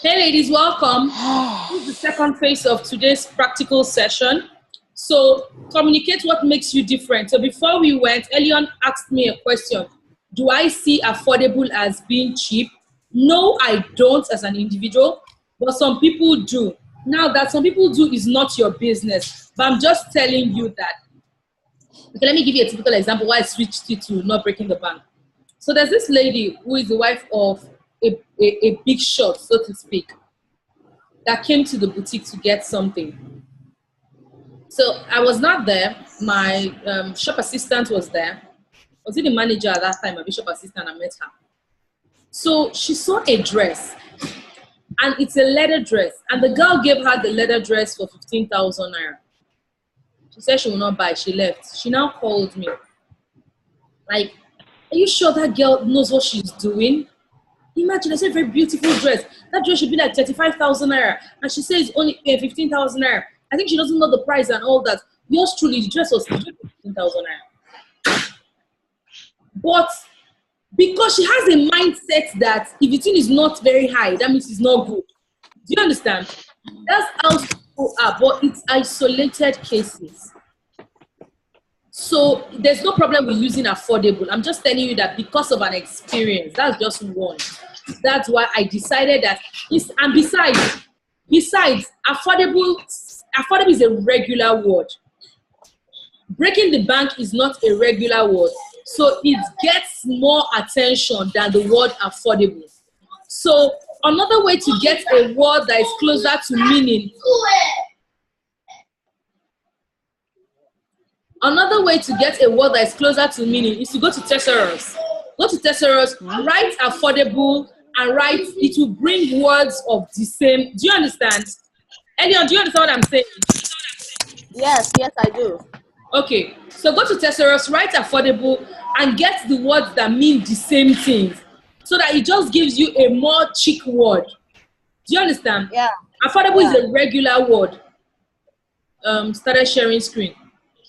Hey ladies, welcome. This is the second phase of today's practical session. So communicate what makes you different. So before we went, Elion asked me a question. Do I see affordable as being cheap? No, I don't as an individual, but some people do. Now that some people do is not your business, but I'm just telling you that. Okay, let me give you a typical example why I switched it to not breaking the bank. So there's this lady who is the wife of a big shot, so to speak, that came to the boutique to get something. So I was not there. My shop assistant was there. Was it the manager at that time? My shop assistant, I met her. So she saw a dress, and it's a leather dress. And the girl gave her the leather dress for 15,000 naira. She said she will not buy. She left. She now called me. Like, are you sure that girl knows what she's doing? Imagine, it's a very beautiful dress. That dress should be like 35,000 naira. And she says only 15,000 naira. I think she doesn't know the price and all that. Yours truly, the dress was 15,000 naira. But because she has a mindset that if the thing is not very high, that means it's not good. Do you understand? That's how people are, but it's isolated cases. So there's no problem with using affordable. I'm just telling you that because of an experience, that's just one. That's why I decided that. And besides, affordable is a regular word. Breaking the bank is not a regular word. So it gets more attention than the word affordable. So another way to get a word that is closer to meaning. Another way to get a word that is closer to meaning is to go to Thesaurus. Go to Thesaurus, write affordable, and write, it will bring words of the same. Do you understand? Elion, do you understand what I'm saying? Yes, I do. Okay, so go to Thesaurus, write affordable, and get the words that mean the same things, so that it just gives you a more chic word. Do you understand? Yeah. Affordable is a regular word. Started sharing screen.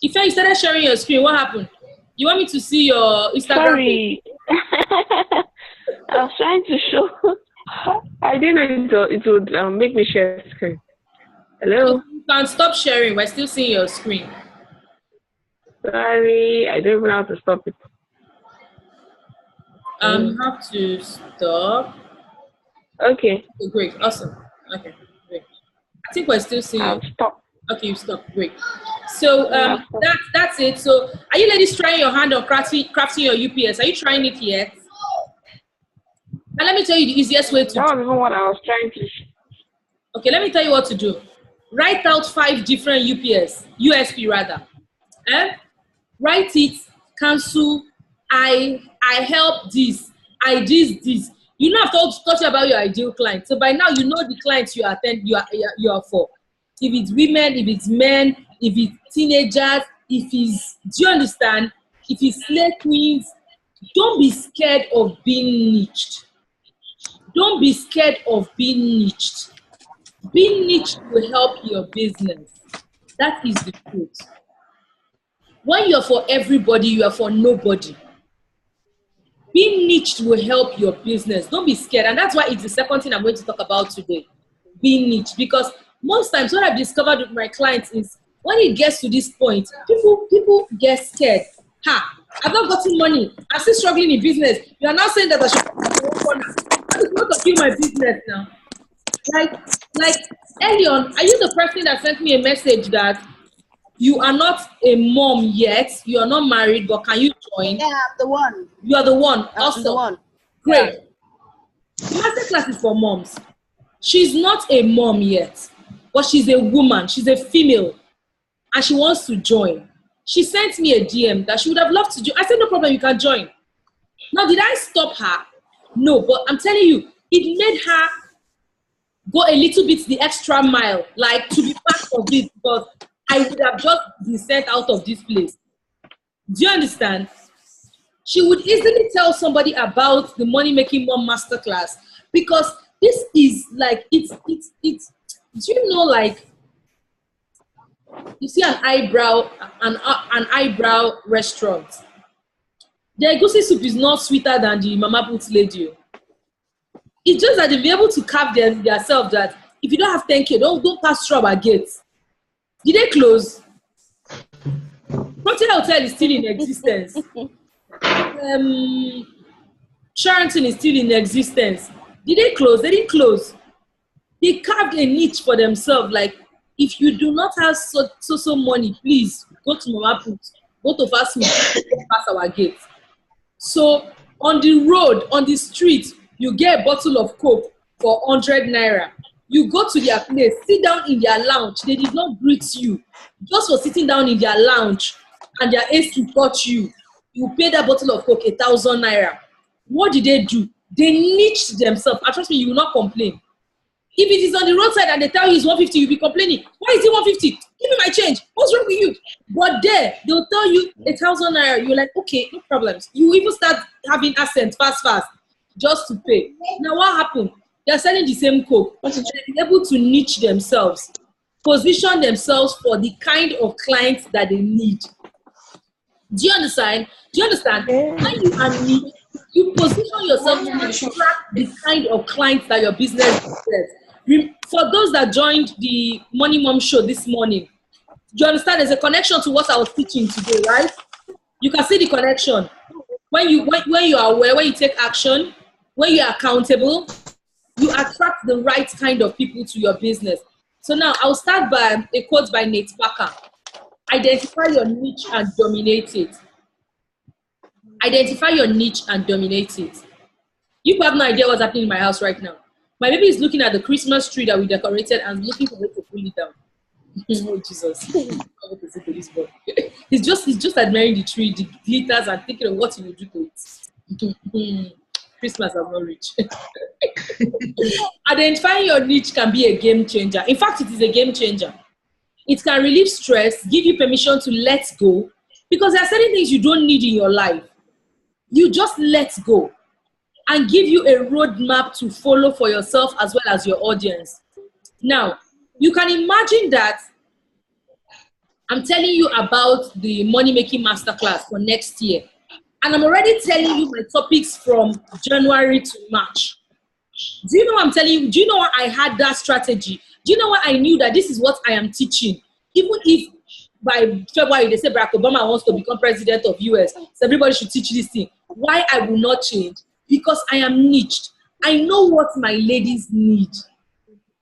If you started sharing your screen, what happened? You want me to see your Instagram? Sorry. I was trying to show. I didn't know it would make me share screen. Hello? You can stop sharing. We're still seeing your screen. Sorry, I don't even know how to stop it. You have to stop. Okay. Oh, great. Awesome. Okay, great. I think we're still seeing I'll stop. Okay, you stop. Great. So that's it. So are you ladies trying your hand on crafting your UPS? Are you trying it yet? And let me tell you the easiest way to That was even what I was trying to. Okay, let me tell you what to do. Write out 5 different USP rather. Write it, cancel, I help this, I this. You don't have to talk about your ideal client. So by now you know the clients you are for. If it's women, if it's men, if it's teenagers, if it's, do you understand? If it's slave queens, don't be scared of being niched. Don't be scared of being niched. Being niched will help your business. That is the truth. When you're for everybody, you are for nobody. Being niched will help your business. Don't be scared. And that's why it's the second thing I'm going to talk about today. Being niched. Because most times what I've discovered with my clients is when it gets to this point, people get scared. I've not gotten money. I'm still struggling in business. You are now saying that I should not to kill my business now. Like Elion, are you the person that sent me a message that you are not a mom yet, you are not married, but can you join? Yeah, I'm the one. You are the one. I'm the one. Great. Yeah. Masterclass is for moms. She's not a mom yet, but she's a woman. She's a female, and she wants to join. She sent me a DM that she would have loved to join. I said, no problem, you can join. Now, did I stop her? No, but I'm telling you, it made her go a little bit the extra mile, like to be part of it, because I would have just been sent out of this place. Do you understand? She would easily tell somebody about the Money Making Mom Masterclass, because this is like, it's, do you know, like, you see an eyebrow restaurant. The egusi soup is not sweeter than the Mama Put lady. It's just that they'll be able to carve themselves that if you don't have 10K, don't pass through our gates. Did they close? Protein Hotel is still in existence. Sheraton is still in existence. Did they close? They didn't close. They carved a niche for themselves. Like, if you do not have so money, please go to Mama Put. Go to fast food, pass our gates. So on the road, on the street, you get a bottle of Coke for 100 naira. You go to their place, sit down in their lounge. They did not greet you. Just for sitting down in their lounge and their AC touch you, you pay that bottle of Coke 1,000 naira. What did they do? They niched themselves. And trust me, you will not complain. If it is on the roadside and they tell you it's 150, you'll be complaining. Why is it 150? Give me my change. What's wrong with you? But there, they'll tell you 1,000 naira. You're like, okay, no problems. You even start having accent fast, just to pay. Now what happened? They're selling the same Coke. They're able to niche themselves, position themselves for the kind of clients that they need. Do you understand? When you are niche, you position yourself to attract the kind of clients that your business is. For those that joined the Money Mom show this morning, you understand there's a connection to what I was teaching today, right? You can see the connection. When you are aware, when you take action, when you are accountable, you attract the right kind of people to your business. So now I'll start by a quote by Nate Parker. Identify your niche and dominate it. Identify your niche and dominate it. You have no idea what's happening in my house right now. My baby is looking at the Christmas tree that we decorated and looking for it to pull it down. Oh Jesus! He's just admiring the tree, the glitters, and thinking of what he will do to it. Christmas has not reached. Identifying your niche can be a game changer. In fact, it is a game changer. It can relieve stress, give you permission to let go, because there are certain things you don't need in your life. You just let go and give you a roadmap to follow for yourself as well as your audience. Now, you can imagine that I'm telling you about the money-making masterclass for next year. And I'm already telling you my topics from January to March. Do you know what I'm telling you? Do you know why I had that strategy? Do you know why I knew that this is what I am teaching? Even if by February they say Barack Obama wants to become president of US, so everybody should teach this thing. Why I will not change? Because I am niched. I know what my ladies need.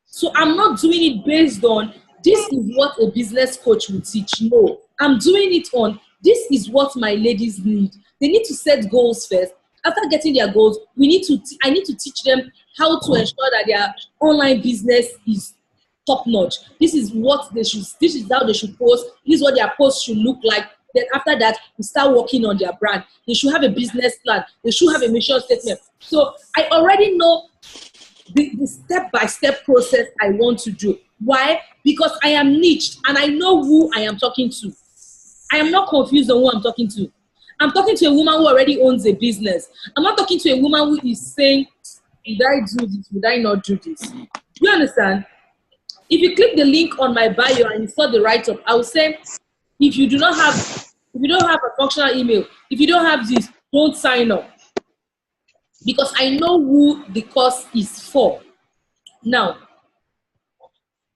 So I'm not doing it based on this is what a business coach will teach. No, I'm doing it on this is what my ladies need. They need to set goals first. After getting their goals, I need to teach them how to ensure that their online business is top notch. This is what they should. This is how they should post. This is what their posts should look like. Then after that, we start working on their brand. They should have a business plan. They should have a mission statement. So I already know the step-by-step process I want to do. Why? Because I am niched and I know who I am talking to. I am not confused on who I'm talking to. I'm talking to a woman who already owns a business. I'm not talking to a woman who is saying, would I do this? Would I not do this? Do you understand? If you click the link on my bio and you saw the write-up, I will say, if you don't have a functional email, if you don't have this, don't sign up. Because I know who the course is for. Now,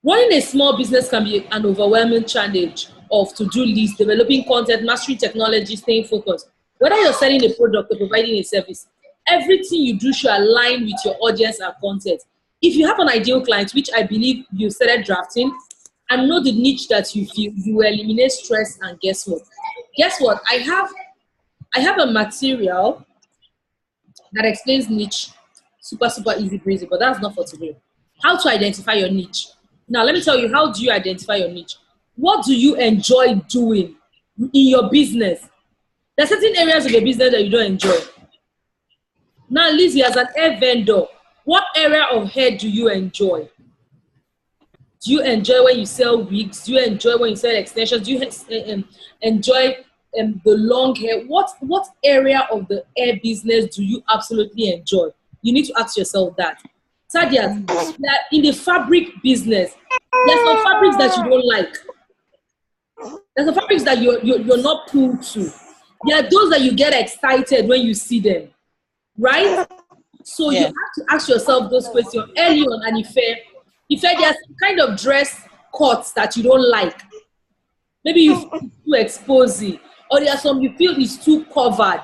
running a small business can be an overwhelming challenge of to-do list, developing content, mastering technology, staying focused. Whether you're selling a product or providing a service, everything you do should align with your audience and content. If you have an ideal client, which I believe you started drafting, and know the niche that you feel, you will eliminate stress. And guess what? I have a material that explains niche super easy breezy, but that's not for today. How to identify your niche. Now let me tell you, how do you identify your niche? What do you enjoy doing in your business? There are certain areas of your business that you don't enjoy. Now Lizzie, as an hair vendor, what area of hair do you enjoy? Do you enjoy when you sell wigs? Do you enjoy when you sell extensions? Do you enjoy the long hair? What area of the hair business do you absolutely enjoy? You need to ask yourself that. Sadia, in the fabric business, there's some fabrics that you don't like. There's some fabrics that you're not pulled to. There are those that you get excited when you see them, right? So you have to ask yourself those questions early on. And if there are some kind of dress cuts that you don't like, maybe you feel it's too exposing, or there are some you feel is too covered.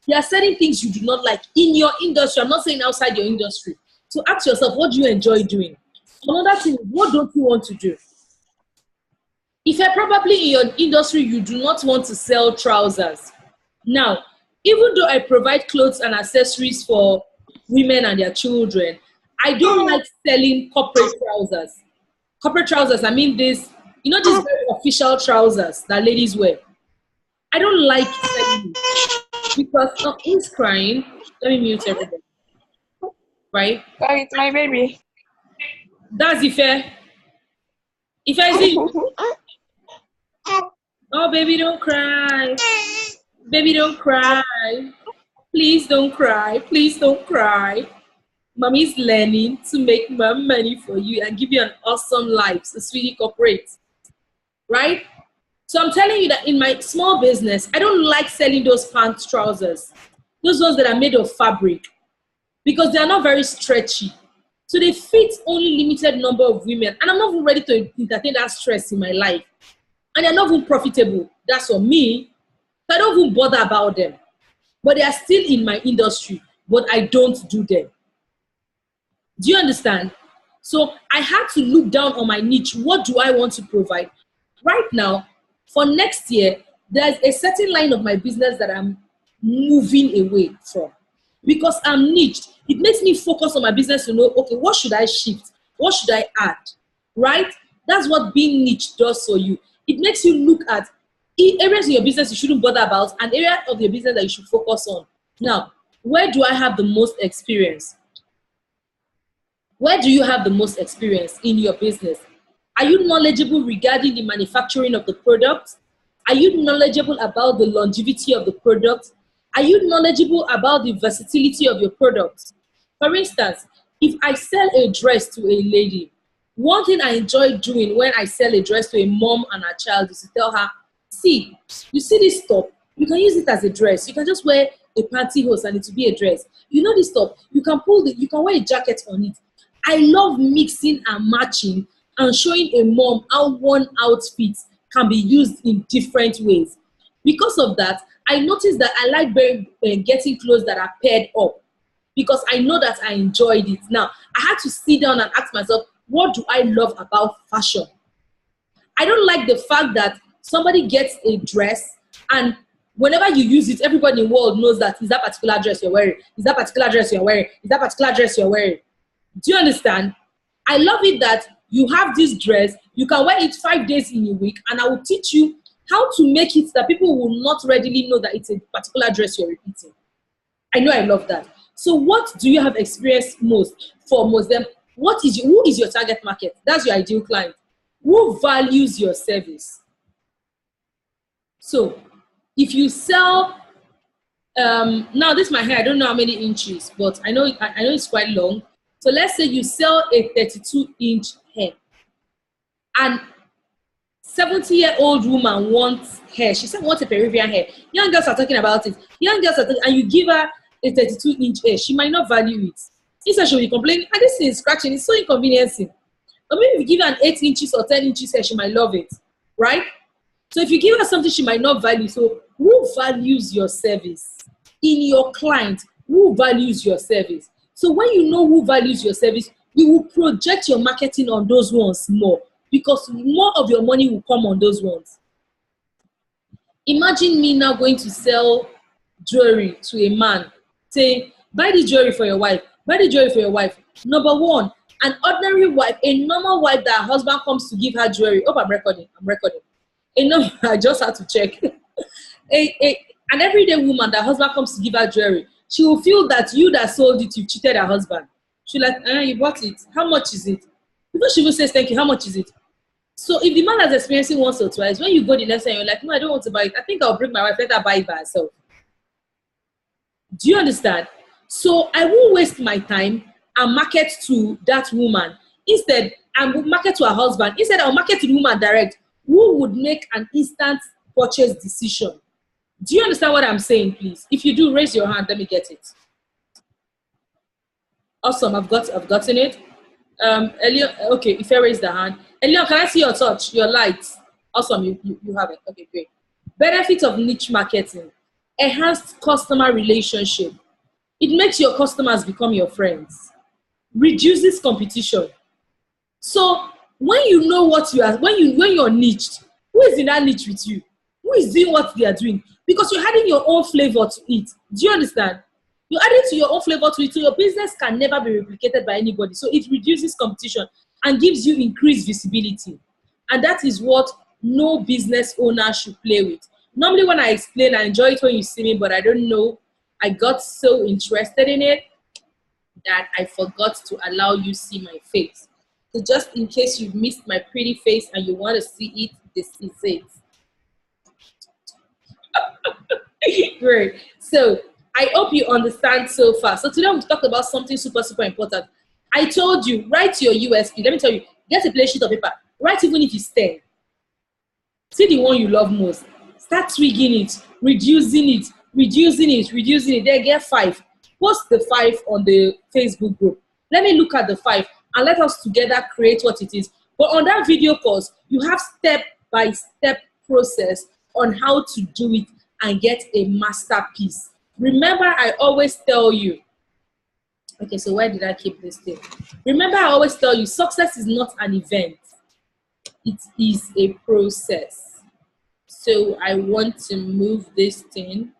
There are certain things you do not like in your industry. I'm not saying outside your industry. So ask yourself, what do you enjoy doing? Another thing, what don't you want to do? If you're probably in your industry, you do not want to sell trousers. Now, even though I provide clothes and accessories for women and their children, I don't like selling corporate trousers. Corporate trousers, I mean this, you know, these very official trousers that ladies wear. I don't like selling it because who's crying? Let me mute everybody. Right? Sorry, it's my baby. That's Ife. Ife, is it? Oh, baby, don't cry. Baby, don't cry. Please don't cry. Please don't cry. Mommy's learning to make more money for you and give you an awesome life. So, sweetie, corporate. Right? So, I'm telling you that in my small business, I don't like selling those pants trousers. Those ones that are made of fabric. Because they are not very stretchy. So, they fit only limited number of women. And I'm not even ready to entertain that stress in my life. And they're not even profitable. That's for me. So I don't even bother about them. But they are still in my industry. But I don't do them. Do you understand? So I had to look down on my niche. What do I want to provide? Right now, for next year, there's a certain line of my business that I'm moving away from. Because I'm niched. It makes me focus on my business to know, okay, what should I shift? What should I add? Right? That's what being niche does for you. It makes you look at areas in your business you shouldn't bother about and areas of your business that you should focus on. Now, where do I have the most experience? Where do you have the most experience in your business? Are you knowledgeable regarding the manufacturing of the product? Are you knowledgeable about the longevity of the product? Are you knowledgeable about the versatility of your product? For instance, if I sell a dress to a lady, one thing I enjoy doing when I sell a dress to a mom and a child is to tell her, see, you see this top, you can use it as a dress. You can just wear a pantyhose and it will be a dress. You know this top, you can wear a jacket on it. I love mixing and matching and showing a mom how one outfit can be used in different ways. Because of that, I noticed that I like getting clothes that are paired up because I know that I enjoyed it. Now, I had to sit down and ask myself, what do I love about fashion? I don't like the fact that somebody gets a dress and whenever you use it, everybody in the world knows that is that particular dress you're wearing, is that particular dress you're wearing, is that particular dress you're wearing. Do you understand? I love it that you have this dress, you can wear it 5 days in a week, and I will teach you how to make it that people will not readily know that it's a particular dress you're repeating. I know I love that. So what do you have experience most for most of them? Who is your target market? That's your ideal client. Who values your service? So if you sell, now this is my hair, I don't know how many inches, but I know it's quite long. So let's say you sell a 32-inch hair and 70-year-old woman wants hair. She said, wants a Peruvian hair. Young girls are talking about it. And you give her a 32-inch hair. She might not value it. Instead, she'll be complaining, and this thing is scratching. It's so inconveniencing. But maybe if you give her an 8 inches or 10 inches hair, she might love it. Right? So if you give her something she might not value, so who values your service? In your client, who values your service? So when you know who values your service, you will project your marketing on those ones more because more of your money will come on those ones. Imagine me now going to sell jewelry to a man, saying, buy this jewelry for your wife, buy the jewelry for your wife. Number one, an ordinary wife, a normal wife that her husband comes to give her jewelry. Oh, I'm recording. I just had to check. An everyday woman that husband comes to give her jewelry, she will feel that you that sold it, you cheated her husband. She'll like, you bought it. How much is it? Because she will say, thank you, how much is it? So if the man has experienced it once or twice, when you go the next time, you're like, no, I don't want to buy it. I think I'll bring my wife, let her buy it by herself. Do you understand? So I won't waste my time and market to that woman. Instead, I will market to her husband. Instead, I'll market to the woman direct, who would make an instant purchase decision. Do you understand what I'm saying, please? If you do, raise your hand. Let me get it. Awesome. I've gotten it. Elion, okay, if you raise the hand. Elion, can I see your touch, your lights? Awesome, you have it. Okay, great. Benefit of niche marketing. Enhanced customer relationship. It makes your customers become your friends. Reduces competition. So when you know what you are, when you're niched, who is in that niche with you? Who is doing what they are doing? Because you're adding your own flavor to it. Do you understand? You're adding to your own flavor to it, so your business can never be replicated by anybody. So it reduces competition and gives you increased visibility. And that is what no business owner should play with. Normally when I explain, I enjoy it when you see me, but I don't know. I got so interested in it that I forgot to allow you see my face. So just in case you missed my pretty face and you want to see it, this is it. Great. So I hope you understand so far. So today we talked about something super, super important. I told you, write your USP. Let me tell you, get a plain sheet of paper. Write even if it's 10. See the one you love most. Start tweaking it, reducing it, then get 5. Post the 5 on the Facebook group. Let me look at the 5 and let us together create what it is. But on that video course, you have step-by-step process on how to do it and get a masterpiece. Remember, I always tell you, okay, so where did I keep this thing? Remember, I always tell you, success is not an event. It is a process. So I want to move this thing.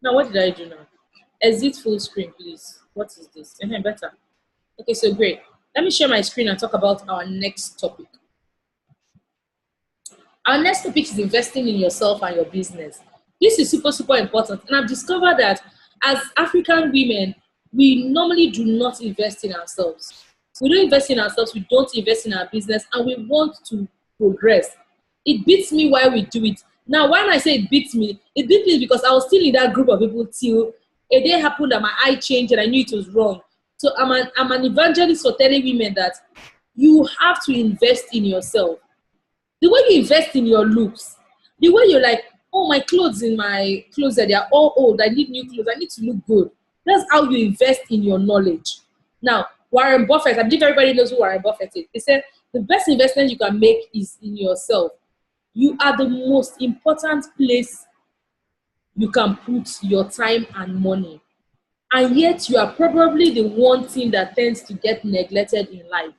Now, what did I do now? Exit full screen, please. What is this? Better. Okay, so great. Let me share my screen and talk about our next topic. Our next topic is investing in yourself and your business. This is super, super important. And I've discovered that as African women, we normally do not invest in ourselves. We don't invest in ourselves, we don't invest in our business, and we want to progress. It beats me why we do it. Now, when I say it beats me because I was still in that group of people till a day happened that my eye changed and I knew it was wrong. So I'm an evangelist for telling women that you have to invest in yourself. The way you invest in your looks, the way you're like, oh, my clothes in my closet, they are all old, I need new clothes, I need to look good. That's how you invest in your knowledge. Now, Warren Buffett, I believe everybody knows who Warren Buffett is. He said, the best investment you can make is in yourself. You are the most important place you can put your time and money. And yet you are probably the one thing that tends to get neglected in life.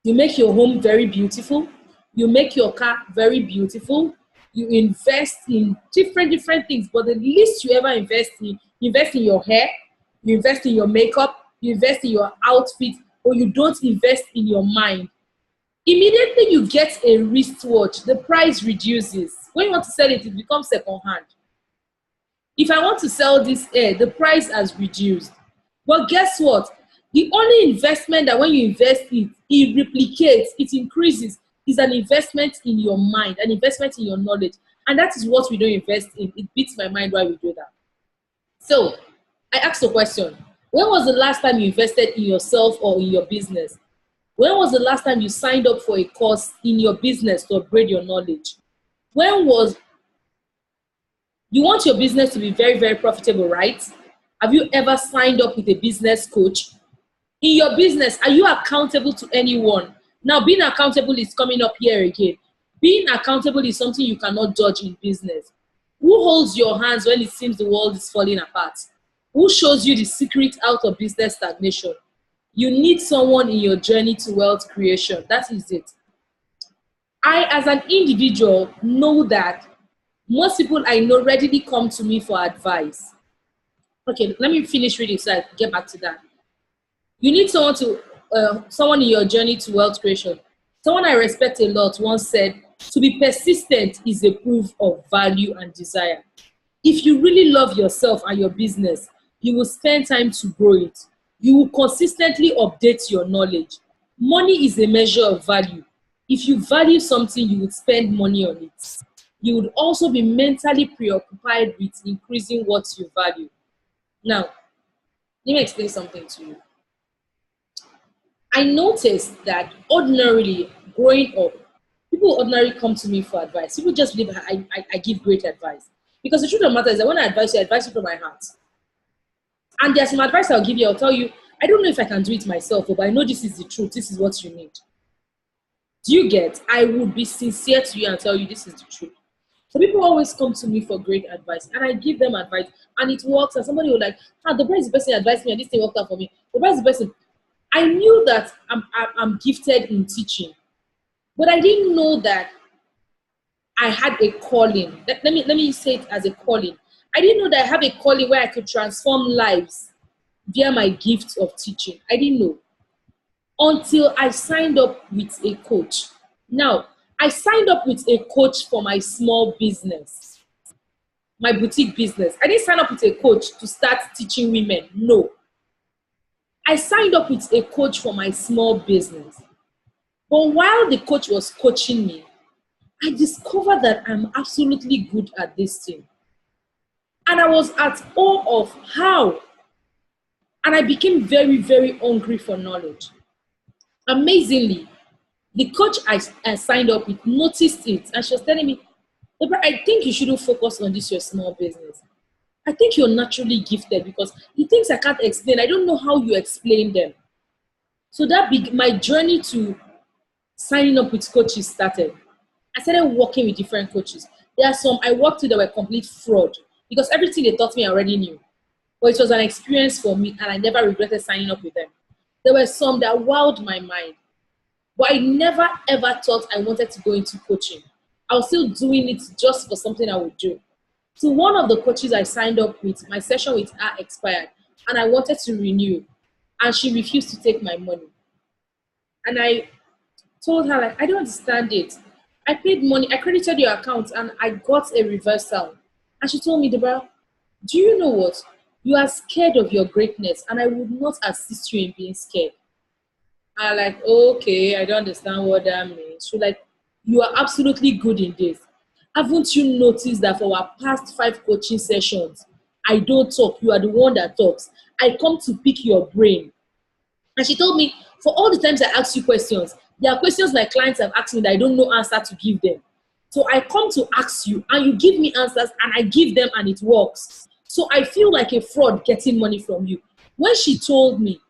You make your home very beautiful. You make your car very beautiful. You invest in different things. But the least you ever invest in your hair, you invest in your makeup, you invest in your outfit, or you don't invest in your mind. Immediately you get a wristwatch, the price reduces. When you want to sell it, it becomes second hand. If I want to sell this hair, the price has reduced. But guess what? The only investment that when you invest it replicates, it increases, is an investment in your mind, an investment in your knowledge. And that is what we don't invest in. It beats my mind why we do that. So I asked a question. When was the last time you invested in yourself or in your business? When was the last time you signed up for a course in your business to upgrade your knowledge? You want your business to be very, very profitable, right? Have you ever signed up with a business coach? In your business, are you accountable to anyone? Now, being accountable is coming up here again. Being accountable is something you cannot judge in business. Who holds your hands when it seems the world is falling apart? Who shows you the secret out of business stagnation? You need someone in your journey to wealth creation. That is it. I, as an individual, know that most people I know readily come to me for advice. Okay, let me finish reading so I can get back to that. You need someone in your journey to wealth creation. Someone I respect a lot once said, to be persistent is a proof of value and desire. If you really love yourself and your business, you will spend time to grow it. You will consistently update your knowledge. Money is a measure of value. If you value something, you would spend money on it. You would also be mentally preoccupied with increasing what you value. Now, let me explain something to you. I noticed that ordinarily, growing up, people ordinarily come to me for advice. People just believe I give great advice. Because the truth of the matter is that when I advise you from my heart. And there's some advice I'll give you. I'll tell you, I don't know if I can do it myself, but I know this is the truth. This is what you need. Do you get? I would be sincere to you and tell you this is the truth. So people always come to me for great advice, and I give them advice, and it works. And somebody will like, Doubra is the person who advised me, and this thing worked out for me. Doubra is the person. I knew that I'm gifted in teaching, but I didn't know that I had a calling. Let me say it as a calling. I didn't know that I have a calling where I could transform lives via my gift of teaching. I didn't know until I signed up with a coach. Now, I signed up with a coach for my small business, my boutique business. I didn't sign up with a coach to start teaching women. No. I signed up with a coach for my small business. But while the coach was coaching me, I discovered that I'm absolutely good at this thing. And I was at awe of how. And I became very, very hungry for knowledge. Amazingly, the coach I signed up with noticed it, and she was telling me, Doubra, I think you shouldn't focus on this your small business. I think you're naturally gifted because the things I can't explain, I don't know how you explain them. So my journey to signing up with coaches started. I started working with different coaches. There are some I worked with that were complete fraud because everything they taught me I already knew. But it was an experience for me, and I never regretted signing up with them. There were some that wowed my mind. But I never ever thought I wanted to go into coaching. I was still doing it just for something I would do. So one of the coaches I signed up with, my session with her expired, and I wanted to renew, and she refused to take my money. And I told her, like, I don't understand it. I paid money, I credited your account, and I got a reversal. And she told me, Doubra, do you know what? You are scared of your greatness, and I would not assist you in being scared. I'm like, okay, I don't understand what that means. She's like, you are absolutely good in this. Haven't you noticed that for our past 5 coaching sessions, I don't talk, you are the one that talks. I come to pick your brain. And she told me, for all the times I ask you questions, there are questions my clients have asked me that I don't know answer to give them. So I come to ask you, and you give me answers, and I give them, and it works. So I feel like a fraud getting money from you. When she told me,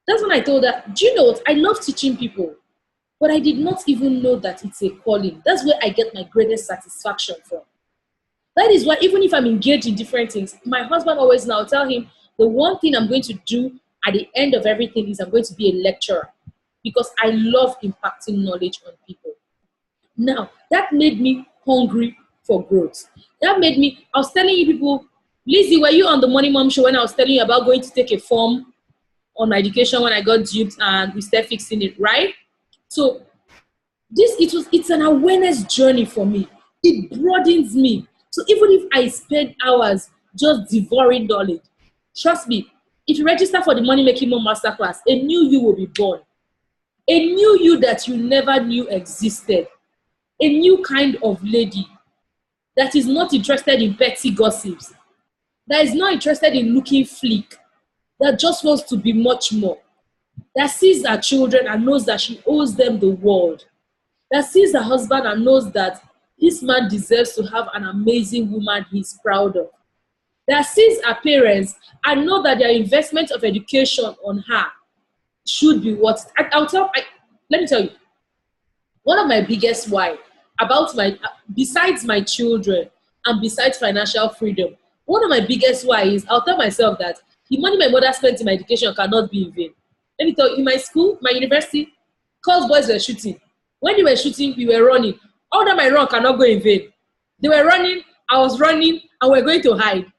that's when I told her, do you know what? I love teaching people, but I did not even know that it's a calling. That's where I get my greatest satisfaction from. That is why even if I'm engaged in different things, my husband always now tell him, the one thing I'm going to do at the end of everything is I'm going to be a lecturer because I love impacting knowledge on people. Now, that made me hungry for growth. That made me, I was telling you people, Lizzie, were you on the Money Mom show when I was telling you about going to take a form on my education when I got duped and we started fixing it, right? So it's an awareness journey for me. It broadens me. So even if I spend hours just devouring knowledge, trust me, if you register for the Money Making Mom Masterclass, a new you will be born. A new you that you never knew existed. A new kind of lady that is not interested in petty gossips, that is not interested in looking flick, that just wants to be much more, that sees her children and knows that she owes them the world, that sees her husband and knows that this man deserves to have an amazing woman he's proud of, that sees her parents and know that their investment of education on her should be what. Let me tell you, one of my biggest why about besides my children and besides financial freedom, one of my biggest why is I'll tell myself that the money my mother spent in my education cannot be in vain. Let me tell you, in my school, my university, cause boys were shooting. When they were shooting, we were running. All that my run cannot go in vain. They were running, I was running, and we're going to hide.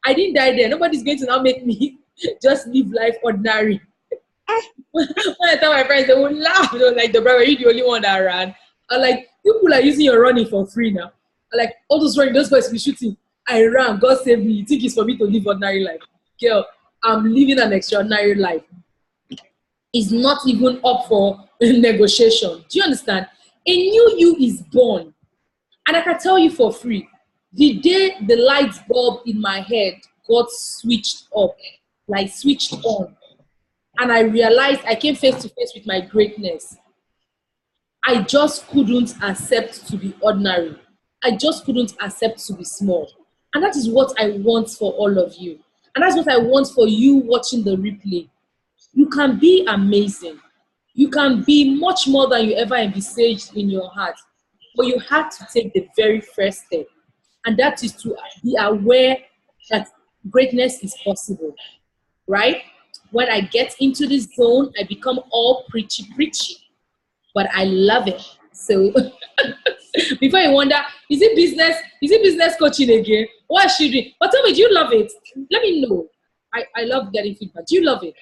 I didn't die there. Nobody's going to now make me just live life ordinary. When I tell my friends, they will laugh. They were like, Doubra, were you the only one that ran? I'm like, people are using your running for free now. I'm like, all those running, those boys be shooting. I ran, God save me. You think it's for me to live ordinary life? Girl, I'm living an extraordinary life. It's not even up for negotiation. Do you understand? A new you is born. And I can tell you for free, the day the light bulb in my head got switched up, like switched on, and I realized I came face to face with my greatness, I just couldn't accept to be ordinary. I just couldn't accept to be small. And that is what I want for all of you. And that's what I want for you watching the replay. You can be amazing. You can be much more than you ever envisaged in your heart. But you have to take the very first step. And that is to be aware that greatness is possible, right? When I get into this zone, I become all preachy, preachy. But I love it. So before you wonder, is it business? Is it business coaching again? What is she doing? But tell me, do you love it? Let me know. I love getting feedback. Do you love it?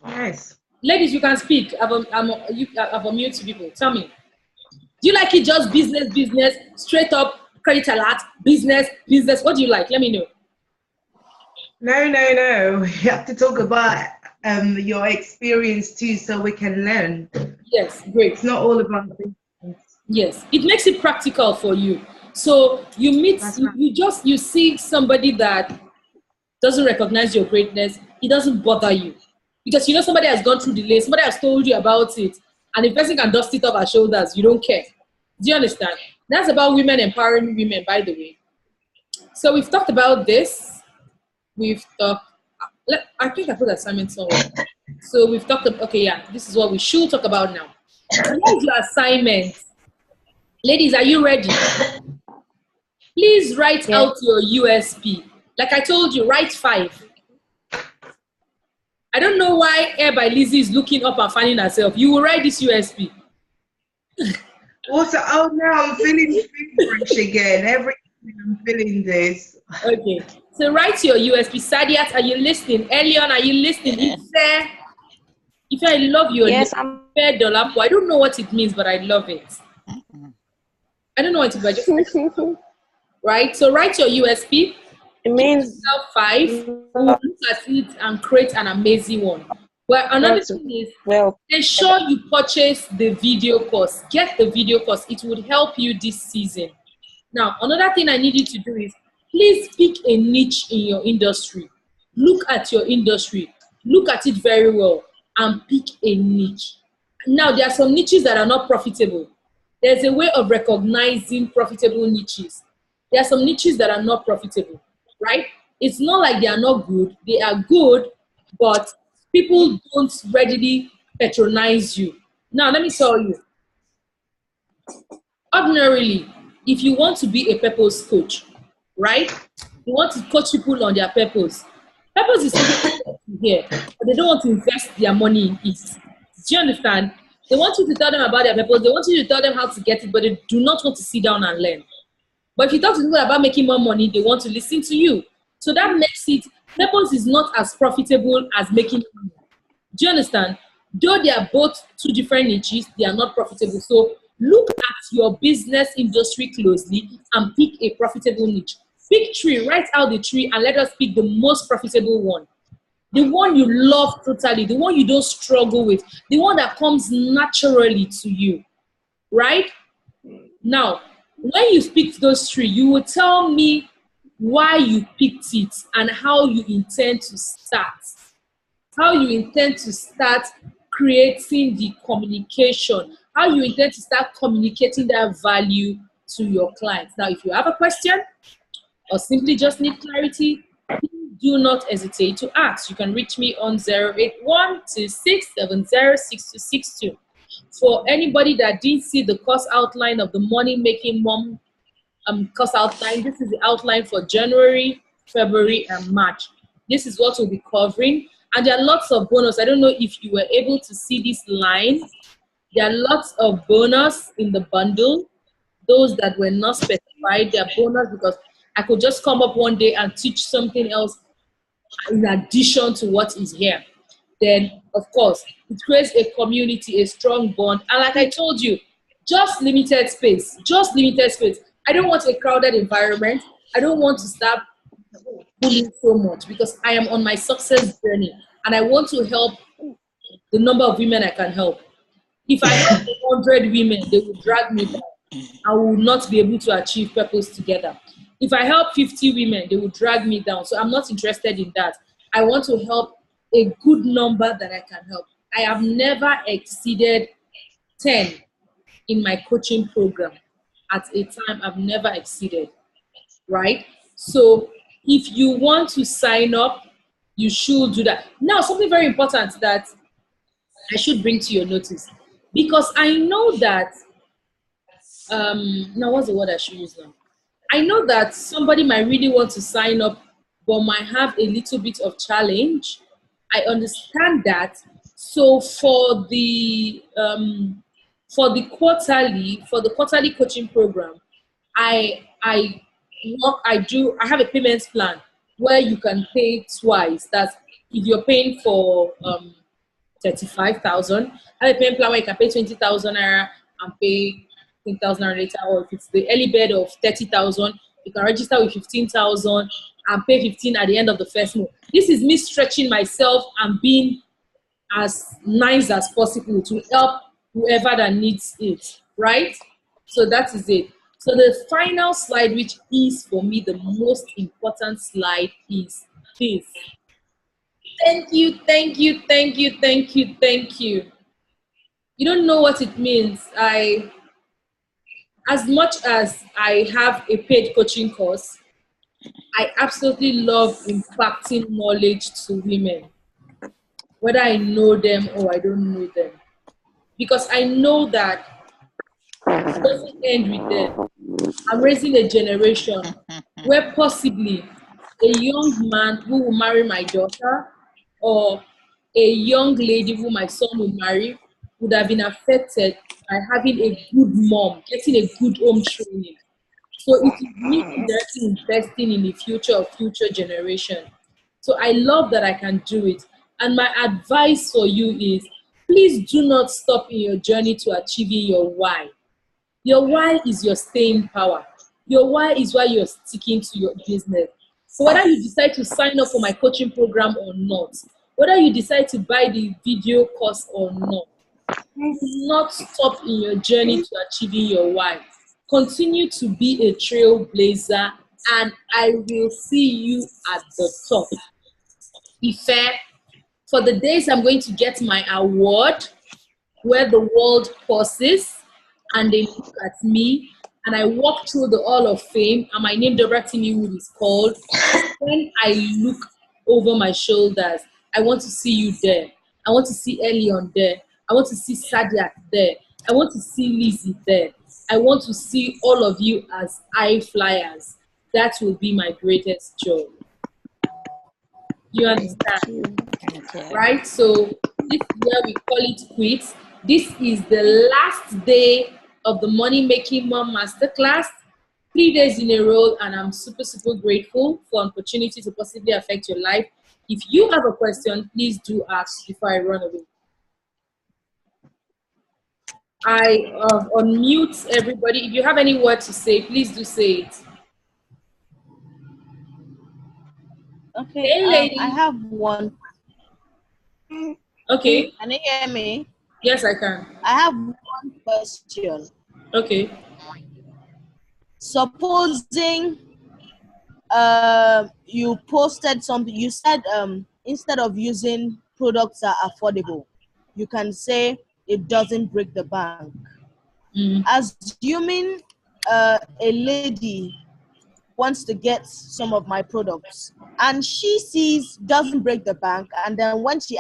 Yes. Ladies, you can speak. I've unmute to people. Tell me. Do you like it just business, business, straight up credit alert, business, business? What do you like? Let me know. No. You have to talk about your experience too, so we can learn. Yes, great. It's not all about business. Yes, it makes it practical for you. So you meet, you see somebody that doesn't recognize your greatness. It doesn't bother you because you know somebody has gone through the lane. Somebody has told you about it, and the person can dust it off her shoulders. You don't care. Do you understand? That's about women empowering women, by the way. So we've talked about this. We've talked. I think I put assignment somewhere. So we've talked about. Okay, yeah, this is what we should talk about now. Here's your assignment. Ladies, are you ready? Please write out your USP. Like I told you, write 5. I don't know why Air by Lizzie is looking up and finding herself. You will write this USP. Also, oh no, I'm feeling French again. Every time I'm feeling this. Okay. So write your USP. Sadiat, are you listening? Elion, are you listening? If I love your Yes, fair dollar, I don't know what it means, but I love it. I don't know what it means. Right? So write your USP. It means 5. Look at it and create an amazing one. Well, another thing is, ensure you purchase the video course. Get the video course. It would help you this season. Now, another thing I need you to do is, please pick a niche in your industry. Look at your industry. Look at it very well and pick a niche. Now, there are some niches that are not profitable. There's a way of recognizing profitable niches. There are some niches that are not profitable, right? It's not like they are not good. They are good, but people don't readily patronize you. Now, let me tell you. Ordinarily, if you want to be a purpose coach, right? You want to coach people on their purpose. Purpose is something here, but they don't want to invest their money in it. Do you understand? They want you to tell them about their purpose. They want you to tell them how to get it, but they do not want to sit down and learn. But if you talk to people about making more money, they want to listen to you. So that makes it, purpose is not as profitable as making money. Do you understand? Though they are both 2 different niches, they are not profitable. So look at your business industry closely and pick a profitable niche. Pick 3, write out the 3, and let us pick the most profitable one. The one you love totally, the one you don't struggle with, the one that comes naturally to you, right? Now, when you pick those 3, you will tell me why you picked it and how you intend to start. How you intend to start creating the communication. How you intend to start communicating that value to your clients. Now, if you have a question or simply just need clarity, please do not hesitate to ask. You can reach me on 081-2670-6262. For anybody that didn't see the course outline of the Money Making Mom course outline, this is the outline for January, February, and March. This is what we'll be covering. And there are lots of bonus. I don't know if you were able to see this line. There are lots of bonus in the bundle. Those that were not specified, they are bonus because I could just come up one day and teach something else in addition to what is here. Then, of course, it creates a community, a strong bond. And like I told you, just limited space. Just limited space. I don't want a crowded environment. I don't want to start bullying so much because I am on my success journey and I want to help the number of women I can help. If I help 100 women, they will drag me down. I will not be able to achieve purpose together. If I help 50 women, they will drag me down. So I'm not interested in that. I want to help a good number that I can help. I have never exceeded 10 in my coaching program. At a time, I've never exceeded, right? So if you want to sign up, You should do that. Now, something very important that I should bring to your notice, because I know that, now what's the word I should use now? I know that somebody might really want to sign up, but might have a little bit of challenge. I understand that. So for the quarterly coaching program, I have a payments plan where you can pay twice. That's if you're paying for 35,000. I have a payment plan where you can pay 20,000 naira and pay 10,000 naira later, or if it's the early bed of 30,000, you can register with 15,000 and pay 15 at the end of the first month. This is me stretching myself and being as nice as possible to help whoever that needs it, right? So that is it. So the final slide, which is for me the most important slide, is this. Thank you, thank you, thank you, thank you, thank you. You don't know what it means. As much as I have a paid coaching course, I absolutely love impacting knowledge to women, whether I know them or I don't know them. Because I know that it doesn't end with them. I'm raising a generation where possibly a young man who will marry my daughter, or a young lady who my son will marry, would have been affected by having a good mom, getting a good home training. So it is me directly investing in the future of future generation. So I love that I can do it. And my advice for you is, please do not stop in your journey to achieving your why. Your why is your staying power. Your why is why you're sticking to your business. So whether you decide to sign up for my coaching program or not, whether you decide to buy the video course or not, do not stop in your journey to achieving your why. Continue to be a trailblazer, and I will see you at the top. Ife, for the days I'm going to get my award, where the world pauses and they look at me and I walk through the Hall of Fame and my name, Doubra Timi-wood, is called. When I look over my shoulders, I want to see you there. I want to see Elion there. I want to see Sadiak there. I want to see Lizzie there. I want to see all of you as high flyers. That will be my greatest joy. You understand? Right? So this is where we call it quits. This is the last day of the Money Making Mom Masterclass. 3 days in a row, and I'm super, super grateful for an opportunity to possibly affect your life. If you have a question, please do ask before I run away. I unmute everybody. If you have any word to say, please do say it. Okay, Hey, lady. I have one. Okay. Can you hear me? Yes, I can. I have one question. Okay. Supposing you posted something, you said instead of using products that are affordable, you can say it doesn't break the bank. Assuming a lady wants to get some of my products and she sees doesn't break the bank, and then when she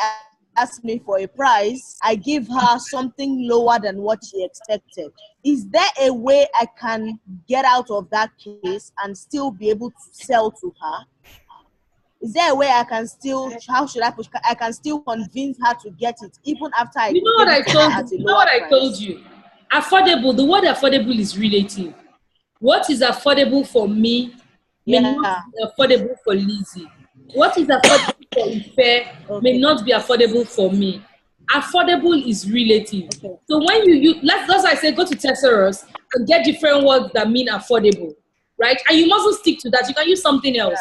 asks me for a price, I give her something lower than what she expected. Is there a way I can get out of that case and still be able to sell to her? Is there a way I can still, how should I push? I can still convince her to get it even after I You know what I told you? You know what I told you? Affordable. The word affordable is relative. What is affordable for me may not be affordable for Lizzie. What is affordable for Ife may not be affordable for me. Affordable is relative. Okay. So when that's why I say go to Thesaurus and get different words that mean affordable, right? And you mustn't stick to that. You can use something else,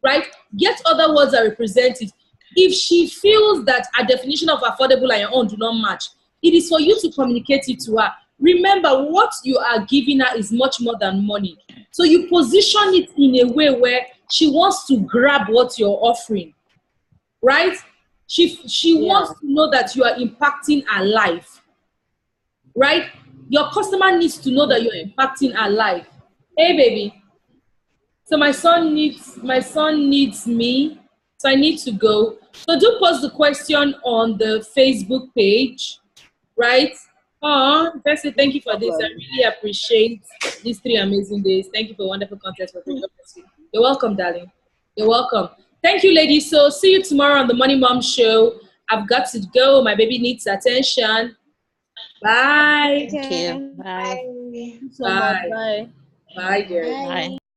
right? Get other words that represent it. If she feels that a definition of affordable and your own do not match, it is for you to communicate it to her. Remember, what you are giving her is much more than money. So you position it in a way where she wants to grab what you're offering, right? She wants to know that you are impacting her life, right? Your customer needs to know that you're impacting her life. Hey, baby. So my son needs me So I need to go. So do post the question on the Facebook page, right? Let's say thank you for this. I really appreciate these 3 amazing days. Thank you for wonderful content for free. You're welcome, darling. You're welcome. Thank you, ladies. So see you tomorrow on the Money Mom Show. I've got to go. My baby needs attention. Bye. Okay. Thank you. Bye. Thank you so much. Bye. Bye. Bye, dear. Bye.